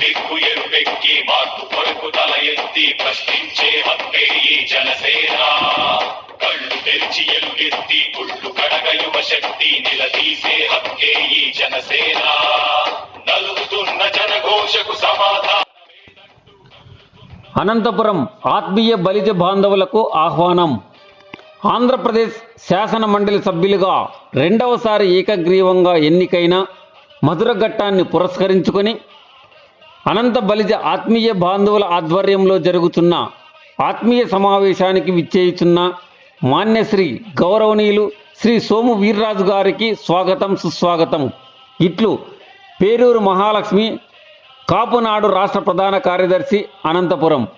దిక్కు ఎరుపెక్కి మార్పు కొరకు తల ఎత్తి ప్రశ్నించే హక్కే ఈ జనసేన. కళ్ళు తెరిచి ఎలుగెత్తి గుళ్ళు కడగ యువ శక్తి నిలదీసే హక్కే ఈ జనసేన. నలుగుతున్న జనఘోషకు సమాధానం. అనంతపురం ఆత్మీయ బలిజ బాంధవులకు ఆహ్వానం. ఆంధ్రప్రదేశ్ శాసన మండలి సభ్యులుగా రెండవసారి ఏకగ్రీవంగా ఎన్నికైన మధుర ఘట్టాన్ని పురస్కరించుకొని అనంత బలిజ ఆత్మీయ బాంధవుల ఆధ్వర్యంలో జరుగుతున్న ఆత్మీయ సమావేశానికి విచ్చేయుచున్న మాన్యశ్రీ గౌరవనీయులు శ్రీ సోము వీర్రాజు గారికి స్వాగతం సుస్వాగతం. ఇట్లు పేరూరు మహాలక్ష్మి కాపునాడు రాష్ట్ర ప్రధాన కార్యదర్శి అనంతపురం.